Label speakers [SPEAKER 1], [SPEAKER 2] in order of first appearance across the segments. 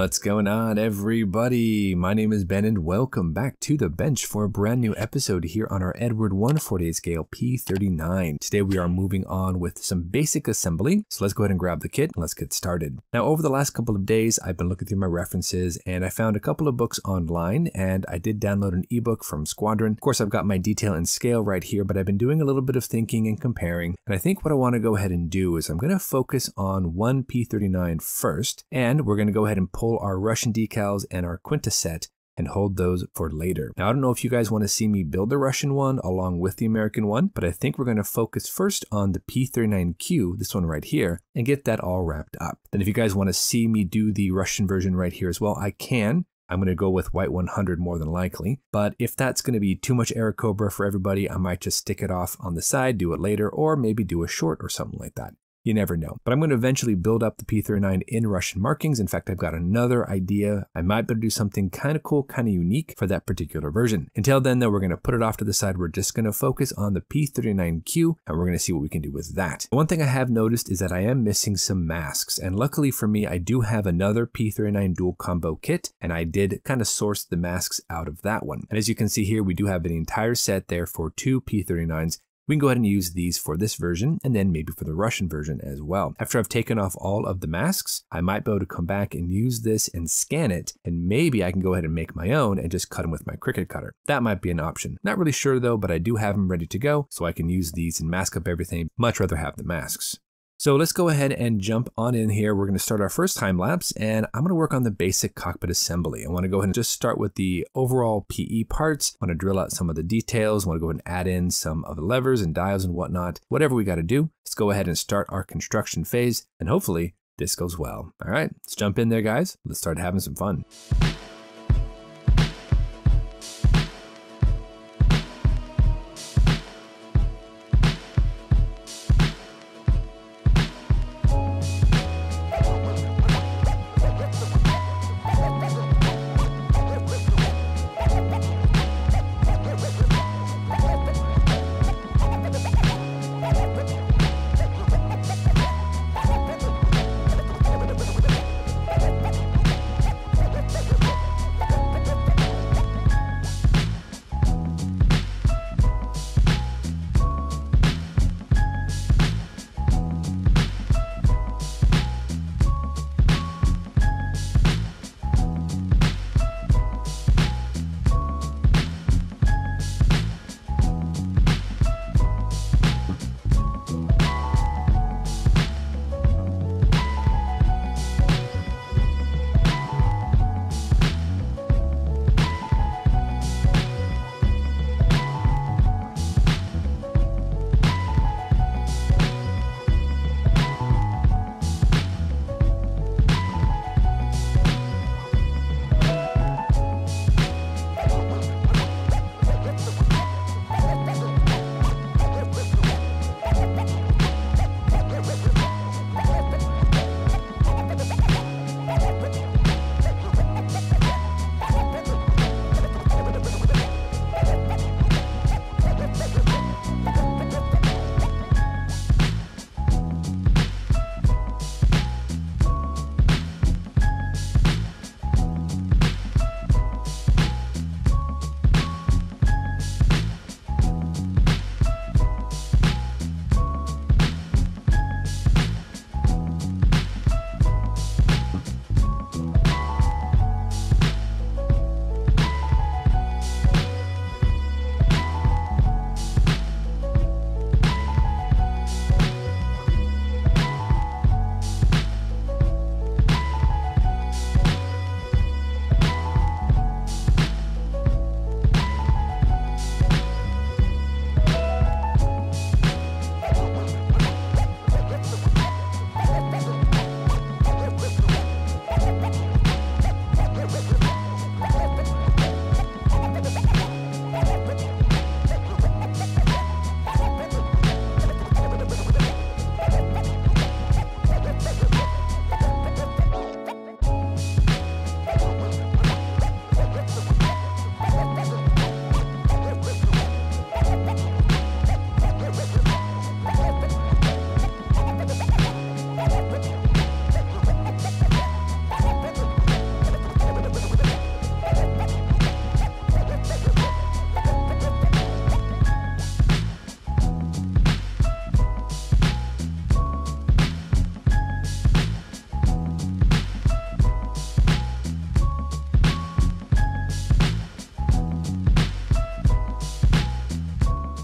[SPEAKER 1] What's going on, everybody? My name is Ben and welcome back to the bench for a brand new episode here on our Eduard 148 scale P-39. Today we are moving on with some basic assembly, so let's go ahead and grab the kit and let's get started. Now over the last couple of days I've been looking through my references and I found a couple of books online, and I did download an ebook from Squadron. Of course I've got my detail and scale right here, but I've been doing a little bit of thinking and comparing, and I think what I want to go ahead and do is I'm going to focus on one P-39 first, and we're going to go ahead and pull our Russian decals and our Quinta set and hold those for later. Now, I don't know if you guys want to see me build the Russian one along with the American one, but I think we're going to focus first on the P-39Q, this one right here, and get that all wrapped up. Then if you guys want to see me do the Russian version right here as well, I can. I'm going to go with White 100 more than likely, but if that's going to be too much Airacobra for everybody, I might just stick it off on the side, do it later, or maybe do a short or something like that. You never know. But I'm going to eventually build up the P-39 in Russian markings. In fact, I've got another idea. I might be able to do something kind of cool, kind of unique for that particular version. Until then, though, we're going to put it off to the side. We're just going to focus on the P-39Q, and we're going to see what we can do with that. One thing I have noticed is that I am missing some masks, and luckily for me, I do have another P-39 dual combo kit, and I did kind of source the masks out of that one. And as you can see here, we do have an entire set there for two P-39s. We can go ahead and use these for this version and then maybe for the Russian version as well. After I've taken off all of the masks, I might be able to come back and use this and scan it, and maybe I can go ahead and make my own and just cut them with my Cricut cutter. That might be an option. Not really sure though, but I do have them ready to go, so I can use these and mask up everything. Much rather have the masks. So let's go ahead and jump on in here. We're going to start our first time lapse, and I'm going to work on the basic cockpit assembly. I want to go ahead and just start with the overall PE parts. I want to drill out some of the details. I want to go ahead and add in some of the levers and dials and whatnot. Whatever we got to do, let's go ahead and start our construction phase, and hopefully this goes well. All right, let's jump in there, guys. Let's start having some fun.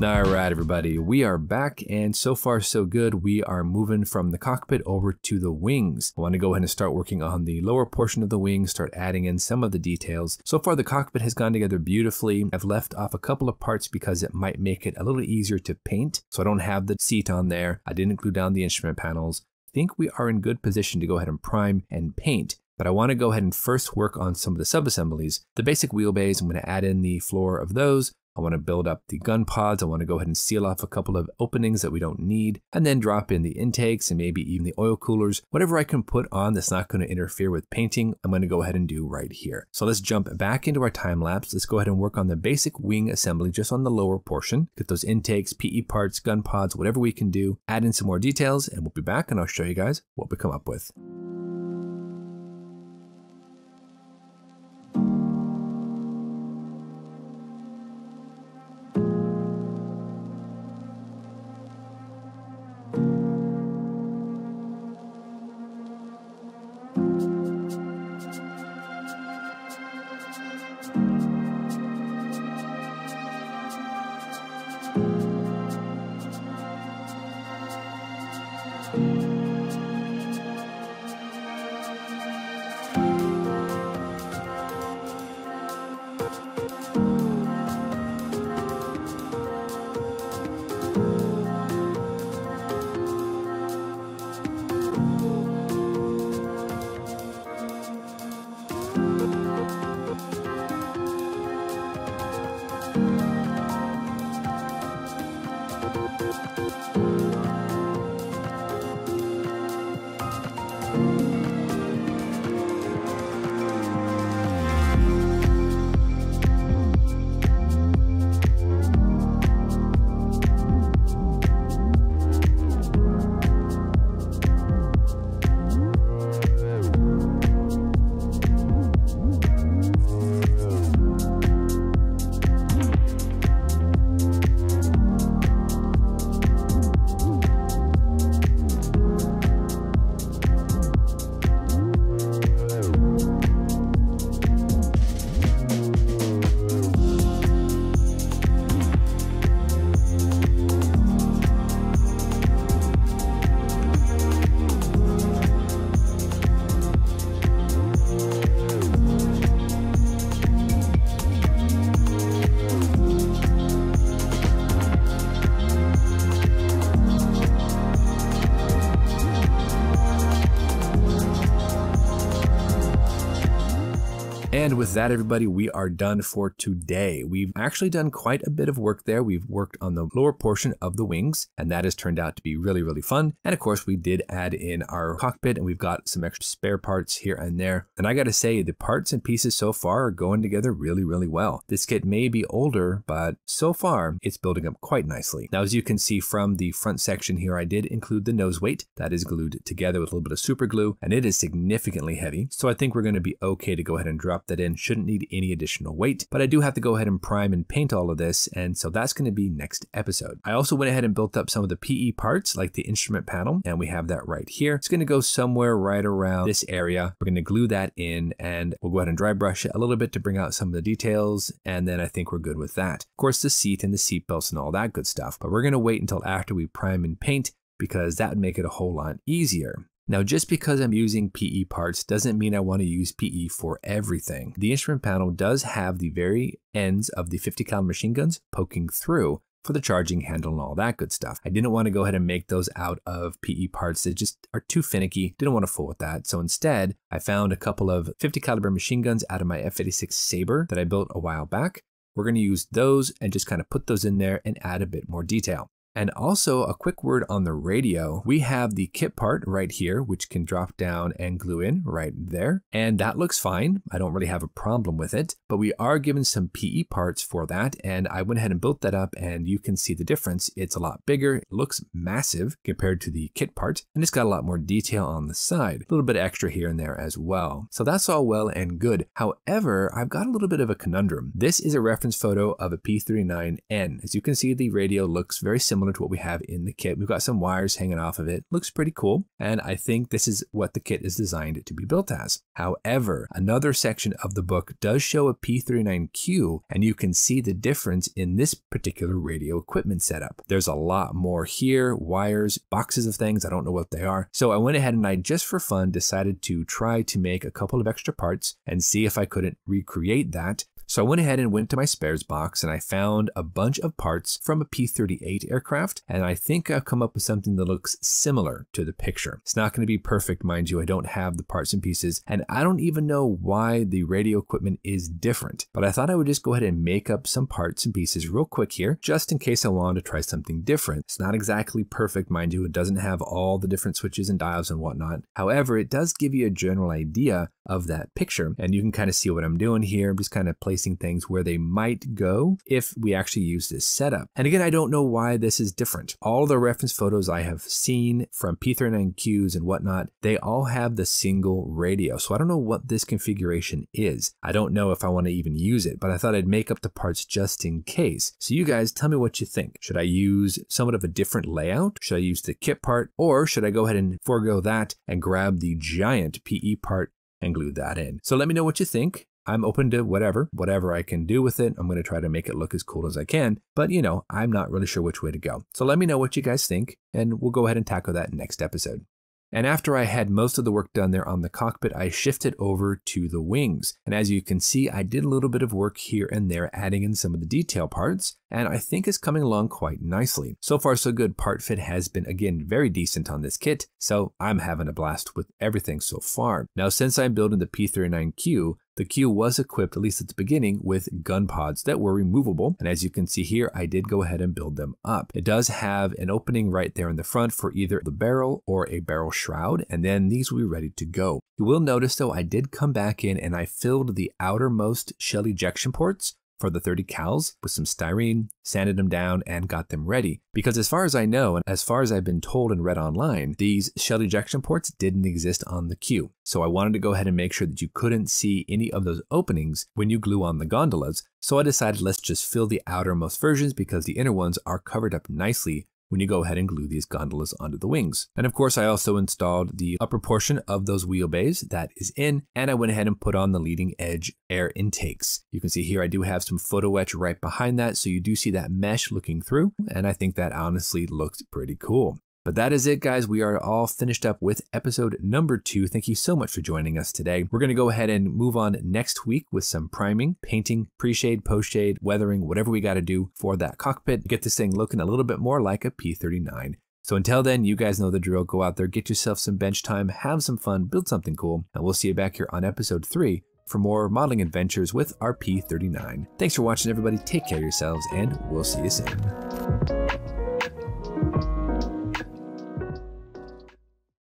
[SPEAKER 1] All right, everybody, we are back, and so far so good. We are moving from the cockpit over to the wings. I want to go ahead and start working on the lower portion of the wings, start adding in some of the details. So far, the cockpit has gone together beautifully. I've left off a couple of parts because it might make it a little easier to paint. So I don't have the seat on there. I didn't glue down the instrument panels. I think we are in good position to go ahead and prime and paint. But I want to go ahead and first work on some of the sub-assemblies. The basic wheelbase, I'm going to add in the floor of those. I want to build up the gun pods. I want to go ahead and seal off a couple of openings that we don't need, and then drop in the intakes and maybe even the oil coolers. Whatever I can put on that's not going to interfere with painting, I'm going to go ahead and do right here. So let's jump back into our time lapse. Let's go ahead and work on the basic wing assembly just on the lower portion. Get those intakes, PE parts, gun pods, whatever we can do. Add in some more details, and we'll be back and I'll show you guys what we come up with. And with that, everybody, we are done for today. We've actually done quite a bit of work there. We've worked on the lower portion of the wings, and that has turned out to be really, really fun. And of course, we did add in our cockpit, and we've got some extra spare parts here and there. And I got to say, the parts and pieces so far are going together really, really well. This kit may be older, but so far, it's building up quite nicely. Now, as you can see from the front section here, I did include the nose weight. That is glued together with a little bit of super glue, and it is significantly heavy. So I think we're going to be okay to go ahead and drop that in. Shouldn't need any additional weight, but I do have to go ahead and prime and paint all of this, and so that's going to be next episode. I also went ahead and built up some of the PE parts like the instrument panel, and we have that right here. It's going to go somewhere right around this area. We're going to glue that in, and we'll go ahead and dry brush it a little bit to bring out some of the details, and then I think we're good with that. Of course, the seat and the seat belts and all that good stuff, but we're going to wait until after we prime and paint because that would make it a whole lot easier. Now, just because I'm using PE parts doesn't mean I want to use PE for everything. The instrument panel does have the very ends of the 50 caliber machine guns poking through for the charging handle and all that good stuff. I didn't want to go ahead and make those out of PE parts. They just are too finicky. Didn't want to fool with that. So instead, I found a couple of 50 caliber machine guns out of my F-86 Sabre that I built a while back. We're going to use those and just kind of put those in there and add a bit more detail. And also a quick word on the radio. We have the kit part right here, which can drop down and glue in right there. And that looks fine. I don't really have a problem with it, but we are given some PE parts for that. And I went ahead and built that up, and you can see the difference. It's a lot bigger. It looks massive compared to the kit part, and it's got a lot more detail on the side, a little bit extra here and there as well. So that's all well and good. However, I've got a little bit of a conundrum. This is a reference photo of a P-39N. As you can see, the radio looks very similar similar to what we have in the kit. We've got some wires hanging off of it. Looks pretty cool. And I think this is what the kit is designed to be built as. However, another section of the book does show a P-39Q, and you can see the difference in this particular radio equipment setup. There's a lot more here, wires, boxes of things, I don't know what they are. So I went ahead and I, just for fun, decided to try to make a couple of extra parts and see if I couldn't recreate that. So I went ahead and went to my spares box and I found a bunch of parts from a P-38 aircraft, and I think I've come up with something that looks similar to the picture. It's not going to be perfect, mind you. I don't have the parts and pieces, and I don't even know why the radio equipment is different, but I thought I would just go ahead and make up some parts and pieces real quick here, just in case I wanted to try something different. It's not exactly perfect, mind you. It doesn't have all the different switches and dials and whatnot. However, it does give you a general idea of that picture, and you can kind of see what I'm doing here. I'm just kind of placing things where they might go if we actually use this setup. And again, I don't know why this is different. All the reference photos I have seen from P-39Qs and whatnot, they all have the single radio. So I don't know what this configuration is. I don't know if I want to even use it, but I thought I'd make up the parts just in case. So you guys tell me what you think. Should I use somewhat of a different layout? Should I use the kit part? Or should I go ahead and forego that and grab the giant PE part and glue that in? So let me know what you think. I'm open to whatever I can do with it. I'm going to try to make it look as cool as I can, but you know, I'm not really sure which way to go. So let me know what you guys think, and we'll go ahead and tackle that next episode. And after I had most of the work done there on the cockpit, I shifted over to the wings. And as you can see, I did a little bit of work here and there, adding in some of the detail parts, and I think it's coming along quite nicely. So far so good. Part fit has been, again, very decent on this kit, so I'm having a blast with everything so far. Now, since I'm building the P-39Q, the Q was equipped, at least at the beginning, with gun pods that were removable, and as you can see here, I did go ahead and build them up. It does have an opening right there in the front for either the barrel or a barrel shroud, and then these will be ready to go. You will notice though, I did come back in and I filled the outermost shell ejection ports for the 30 cals with some styrene, sanded them down, and got them ready. Because as far as I know, and as far as I've been told and read online, these shell ejection ports didn't exist on the Q. So I wanted to go ahead and make sure that you couldn't see any of those openings when you glue on the gondolas. So I decided let's just fill the outermost versions because the inner ones are covered up nicely when you go ahead and glue these gondolas onto the wings. And of course, I also installed the upper portion of those wheel bays that is in, and I went ahead and put on the leading edge air intakes. You can see here I do have some photo etch right behind that, so you do see that mesh looking through, and I think that honestly looks pretty cool. But that is it, guys. We are all finished up with episode number 2. Thank you so much for joining us today. We're going to go ahead and move on next week with some priming, painting, pre-shade, post-shade, weathering, whatever we got to do for that cockpit. Get this thing looking a little bit more like a P-39. So until then, you guys know the drill. Go out there, get yourself some bench time, have some fun, build something cool, and we'll see you back here on episode 3 for more modeling adventures with our P-39. Thanks for watching, everybody. Take care of yourselves, and we'll see you soon.